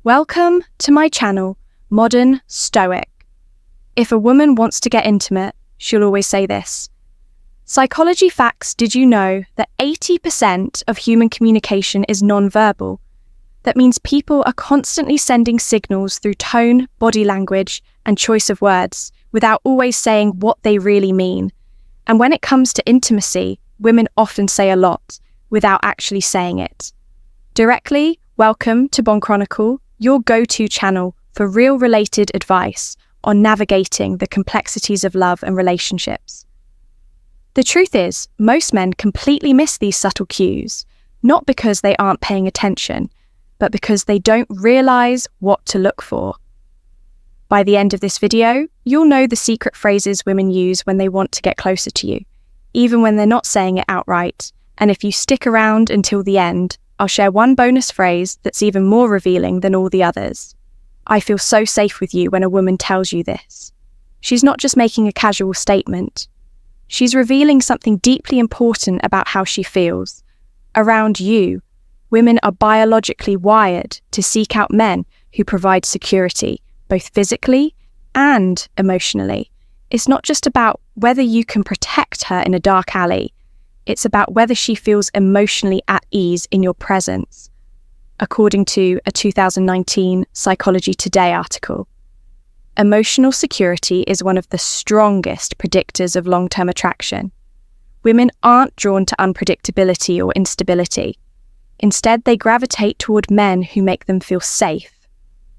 Welcome to my channel, Modern Stoic. If a woman wants to get intimate, she'll always say this. Psychology facts, did you know that 80% of human communication is non-verbal? That means people are constantly sending signals through tone, body language, and choice of words, without always saying what they really mean. And when it comes to intimacy, women often say a lot, without actually saying it. Directly, welcome to Bon Chronicle, your go-to channel for real related advice on navigating the complexities of love and relationships. The truth is, most men completely miss these subtle cues, not because they aren't paying attention, but because they don't realize what to look for. By the end of this video, you'll know the secret phrases women use when they want to get closer to you, even when they're not saying it outright. And if you stick around until the end, I'll share one bonus phrase that's even more revealing than all the others. I feel so safe with you when a woman tells you this. She's not just making a casual statement. She's revealing something deeply important about how she feels. Around you, women are biologically wired to seek out men who provide security, both physically and emotionally. It's not just about whether you can protect her in a dark alley. It's about whether she feels emotionally at ease in your presence, according to a 2019 Psychology Today article. Emotional security is one of the strongest predictors of long-term attraction. Women aren't drawn to unpredictability or instability. Instead, they gravitate toward men who make them feel safe,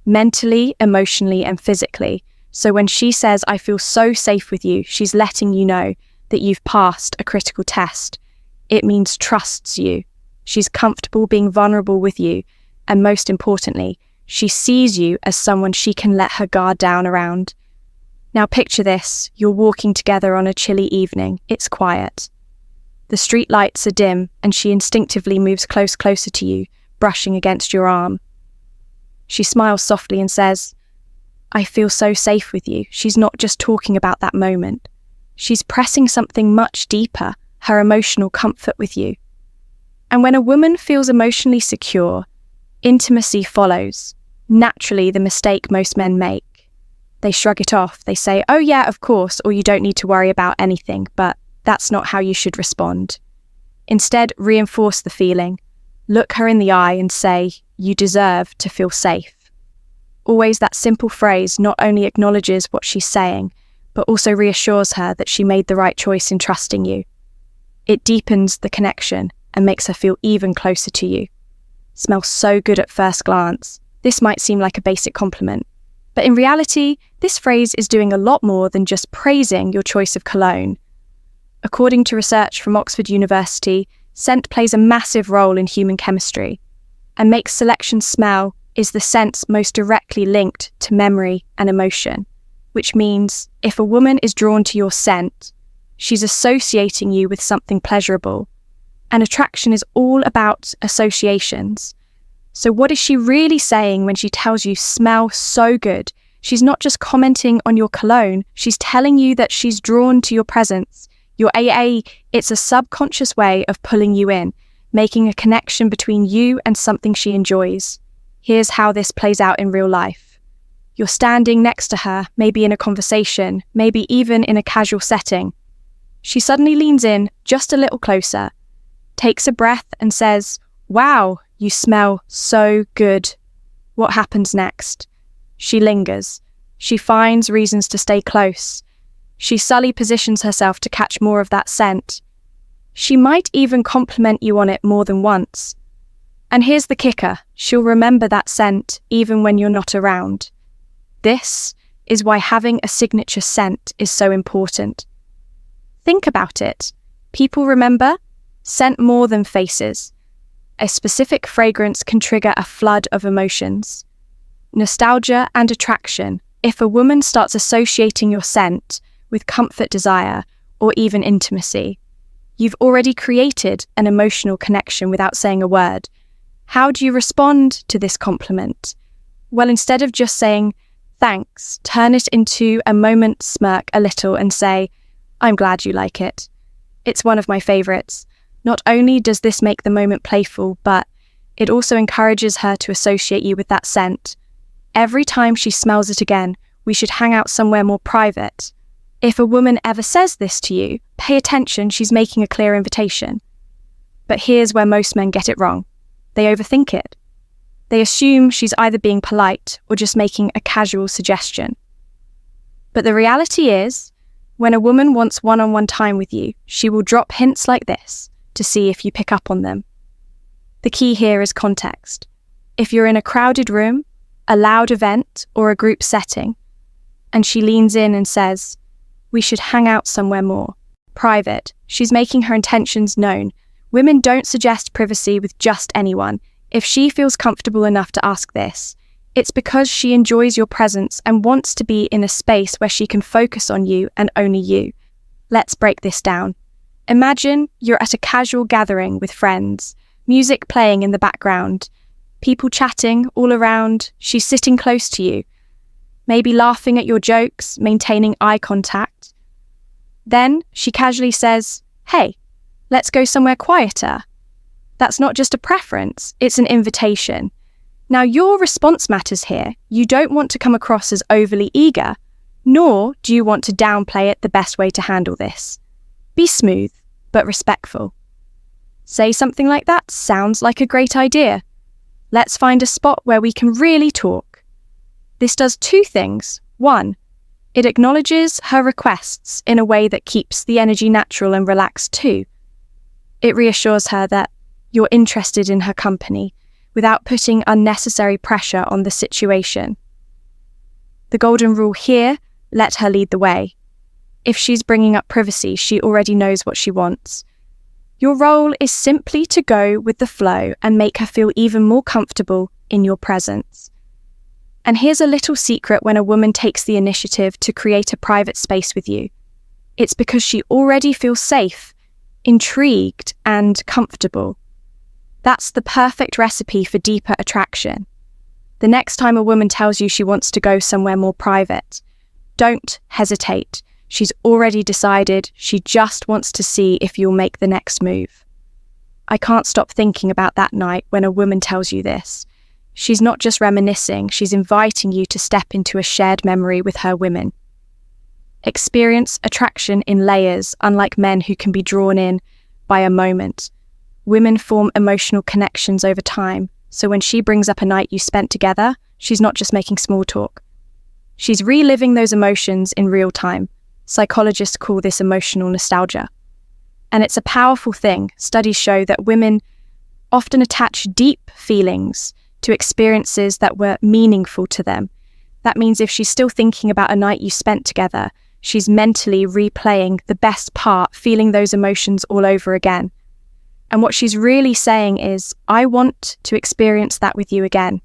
mentally, emotionally, and physically. So when she says, I feel so safe with you, she's letting you know that you've passed a critical test. It means trusts you. She's comfortable being vulnerable with you. And most importantly, she sees you as someone she can let her guard down around. Now picture this. You're walking together on a chilly evening. It's quiet. The street lights are dim and she instinctively moves closer to you, brushing against your arm. She smiles softly and says, I feel so safe with you. She's not just talking about that moment. She's pressing something much deeper, her emotional comfort with you. And when a woman feels emotionally secure, intimacy follows. Naturally, the mistake most men make. They shrug it off. They say, oh yeah, of course, or you don't need to worry about anything, but that's not how you should respond. Instead, reinforce the feeling. Look her in the eye and say, you deserve to feel safe. Always that simple phrase not only acknowledges what she's saying, but also reassures her that she made the right choice in trusting you. It deepens the connection and makes her feel even closer to you. Smells so good at first glance. This might seem like a basic compliment, but in reality, this phrase is doing a lot more than just praising your choice of cologne. According to research from Oxford University, scent plays a massive role in human chemistry, and makes selection smell is the sense most directly linked to memory and emotion, which means if a woman is drawn to your scent, she's associating you with something pleasurable. And attraction is all about associations. So what is she really saying when she tells you smell so good? She's not just commenting on your cologne, she's telling you that she's drawn to your presence. Your AA, it's a subconscious way of pulling you in, making a connection between you and something she enjoys. Here's how this plays out in real life. You're standing next to her, maybe in a conversation, maybe even in a casual setting. She suddenly leans in just a little closer, takes a breath and says, wow, you smell so good. What happens next? She lingers. She finds reasons to stay close. She subtly positions herself to catch more of that scent. She might even compliment you on it more than once. And here's the kicker. She'll remember that scent even when you're not around. This is why having a signature scent is so important. Think about it. People remember scent more than faces. A specific fragrance can trigger a flood of emotions. Nostalgia and attraction. If a woman starts associating your scent with comfort, desire, or even intimacy, you've already created an emotional connection without saying a word. How do you respond to this compliment? Well, instead of just saying, thanks, turn it into a moment, smirk a little and say, I'm glad you like it. It's one of my favorites. Not only does this make the moment playful, but It also encourages her to associate you with that scent. Every time she smells it again, we should hang out somewhere more private. If a woman ever says this to you, pay attention, she's making a clear invitation. But here's where most men get it wrong. They overthink it. They assume she's either being polite or just making a casual suggestion. But the reality is, when a woman wants one-on-one time with you, she will drop hints like this to see if you pick up on them. The key here is context. If you're in a crowded room, a loud event, or a group setting, and she leans in and says, "We should hang out somewhere more private," she's making her intentions known. Women don't suggest privacy with just anyone. If she feels comfortable enough to ask this, it's because she enjoys your presence and wants to be in a space where she can focus on you and only you. Let's break this down. Imagine you're at a casual gathering with friends, music playing in the background, people chatting all around, she's sitting close to you, maybe laughing at your jokes, maintaining eye contact. Then she casually says, "Hey, let's go somewhere quieter." That's not just a preference, it's an invitation. Now, your response matters here. You don't want to come across as overly eager, nor do you want to downplay it. The best way to handle this: be smooth, but respectful. Say something like that, "Sounds like a great idea. Let's find a spot where we can really talk." This does two things. One, it acknowledges her requests in a way that keeps the energy natural and relaxed too. It reassures her that you're interested in her company without putting unnecessary pressure on the situation. The golden rule here: let her lead the way. If she's bringing up privacy, she already knows what she wants. Your role is simply to go with the flow and make her feel even more comfortable in your presence. And here's a little secret: when a woman takes the initiative to create a private space with you, it's because she already feels safe, intrigued, and comfortable. That's the perfect recipe for deeper attraction. The next time a woman tells you she wants to go somewhere more private, don't hesitate. She's already decided. She just wants to see if you'll make the next move. I can't stop thinking about that night when a woman tells you this. She's not just reminiscing, she's inviting you to step into a shared memory with her women. Experience attraction in layers, unlike men who can be drawn in by a moment. Women form emotional connections over time, so when she brings up a night you spent together, she's not just making small talk. She's reliving those emotions in real time. Psychologists call this emotional nostalgia. And it's a powerful thing. Studies show that women often attach deep feelings to experiences that were meaningful to them. That means if she's still thinking about a night you spent together, she's mentally replaying the best part, feeling those emotions all over again. And what she's really saying is, "I want to experience that with you again."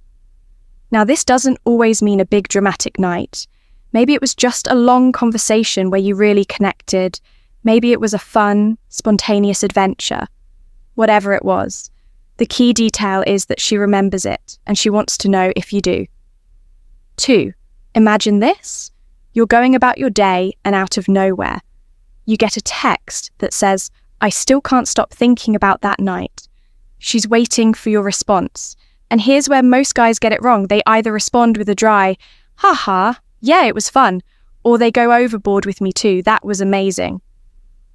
Now, this doesn't always mean a big dramatic night. Maybe it was just a long conversation where you really connected. Maybe it was a fun, spontaneous adventure. Whatever it was, the key detail is that she remembers it, and she wants to know if you do. 2, imagine this. You're going about your day, and out of nowhere, you get a text that says, "I still can't stop thinking about that night." She's waiting for your response. And here's where most guys get it wrong. They either respond with a dry, "Haha, yeah, it was fun," or they go overboard with "Me too, that was amazing.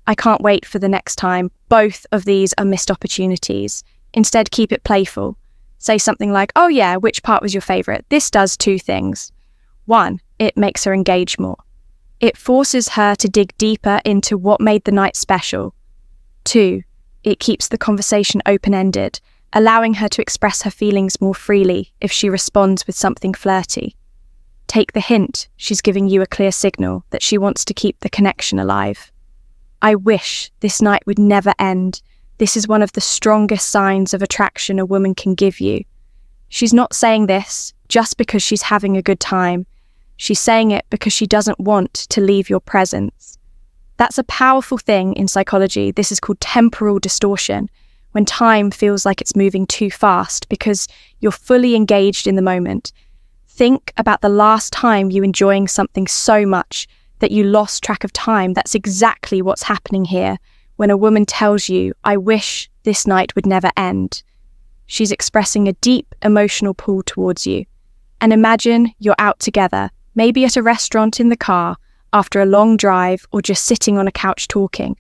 I can't wait for the next time." Both of these are missed opportunities. Instead, keep it playful. Say something like, "Oh yeah, which part was your favorite?" This does two things. 1, it makes her engage more. It forces her to dig deeper into what made the night special. 2, it keeps the conversation open-ended, allowing her to express her feelings more freely if she responds with something flirty. Take the hint, she's giving you a clear signal that she wants to keep the connection alive. "I wish this night would never end." This is one of the strongest signs of attraction a woman can give you. She's not saying this just because she's having a good time. She's saying it because she doesn't want to leave your presence. That's a powerful thing in psychology. This is called temporal distortion, when time feels like it's moving too fast because you're fully engaged in the moment. Think about the last time you enjoying something so much that you lost track of time. That's exactly what's happening here when a woman tells you, "I wish this night would never end." she's expressing a deep emotional pull towards you. And imagine you're out together, maybe at a restaurant in the car, after a long drive, or just sitting on a couch talking.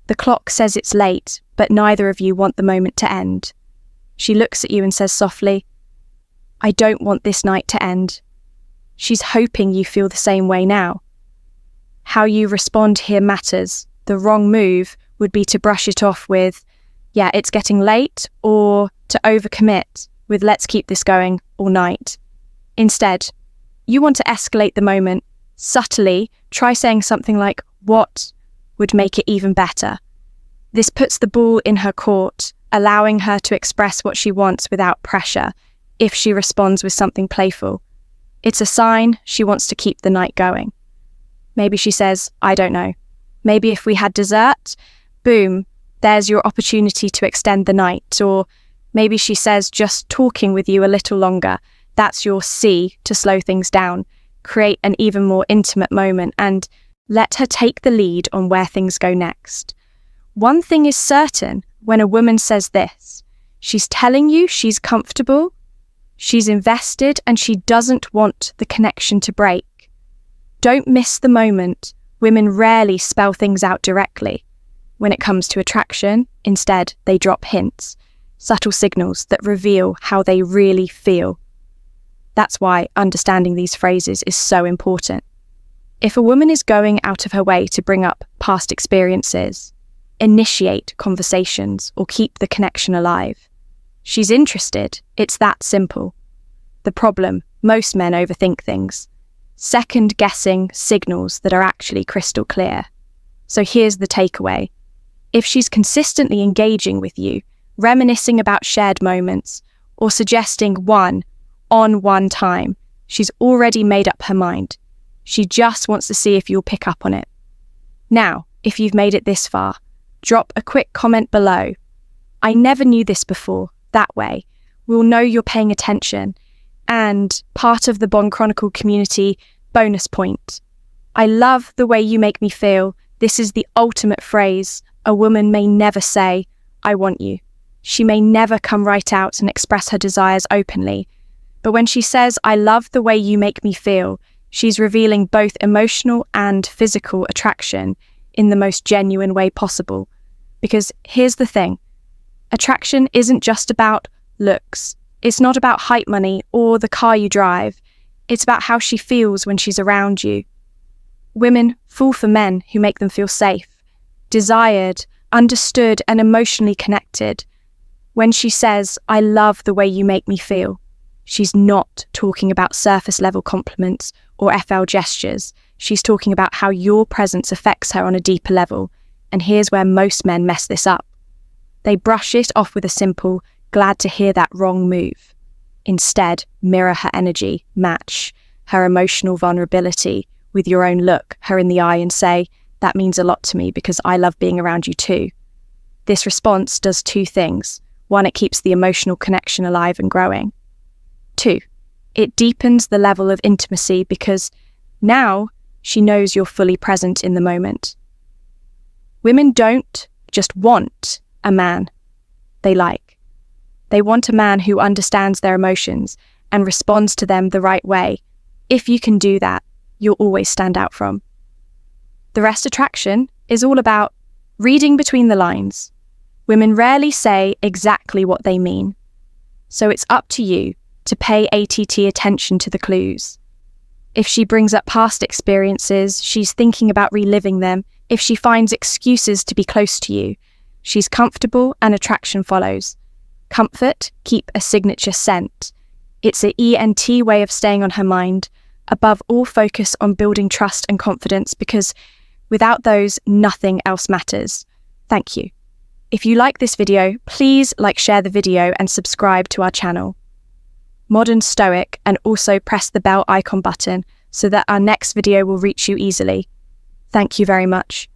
The clock says it's late, but neither of you want the moment to end. She looks at you and says softly, "I don't want this night to end." She's hoping you feel the same way now. How you respond here matters. The wrong move would be to brush it off with, "Yeah, it's getting late," or to overcommit with, "Let's keep this going all night." Instead, you want to escalate the moment. Subtly, try saying something like, "What would make it even better?" This puts the ball in her court, allowing her to express what she wants without pressure. If she responds with something playful, it's a sign she wants to keep the night going. Maybe she says, "I don't know. Maybe if we had dessert," boom, there's your opportunity to extend the night. Or maybe she says, "Just talking with you a little longer." That's your C to slow things down, create an even more intimate moment, and let her take the lead on where things go next. One thing is certain when a woman says this: she's telling you she's comfortable, she's invested, and she doesn't want the connection to break. Don't miss the moment. Women rarely spell things out directly. When it comes to attraction, instead, they drop hints, subtle signals that reveal how they really feel. That's why understanding these phrases is so important. If a woman is going out of her way to bring up past experiences, initiate conversations, or keep the connection alive, she's interested. It's that simple. The problem: most men overthink things, second-guessing signals that are actually crystal clear. So here's the takeaway. If she's consistently engaging with you, reminiscing about shared moments, or suggesting one time, she's already made up her mind. She just wants to see if you'll pick up on it. Now, if you've made it this far, drop a quick comment below. "I never knew this before." That way, we'll know you're paying attention. And part of the Bond Chronicle community bonus point: "I love the way you make me feel." This is the ultimate phrase. A woman may never say, "I want you." She may never come right out and express her desires openly. But when she says, "I love the way you make me feel," she's revealing both emotional and physical attraction in the most genuine way possible. Because here's the thing: attraction isn't just about looks. It's not about height, money, or the car you drive. It's about how she feels when she's around you. Women fall for men who make them feel safe, desired, understood, and emotionally connected. When she says, "I love the way you make me feel," she's not talking about surface-level compliments or FL gestures. She's talking about how your presence affects her on a deeper level. And here's where most men mess this up. They brush it off with a simple, "Glad to hear that," wrong move. Instead, mirror her energy, match her emotional vulnerability with your own, look her in the eye and say, "That means a lot to me because I love being around you too." This response does two things. One, it keeps the emotional connection alive and growing. Two, it deepens the level of intimacy because now she knows you're fully present in the moment. Women don't just want a man they like. They want a man who understands their emotions and responds to them the right way. If you can do that, you'll always stand out from. The rest attraction is all about reading between the lines. Women rarely say exactly what they mean. So it's up to you to pay ATT attention to the clues. If she brings up past experiences, she's thinking about reliving them. If she finds excuses to be close to you, she's comfortable and attraction follows. Comfort, keep a signature scent. It's an ENT way of staying on her mind. Above all, focus on building trust and confidence because without those, nothing else matters. Thank you. If you like this video, please share the video and subscribe to our channel. Modern Stoic, and also press the bell icon button so that our next video will reach you easily. Thank you very much.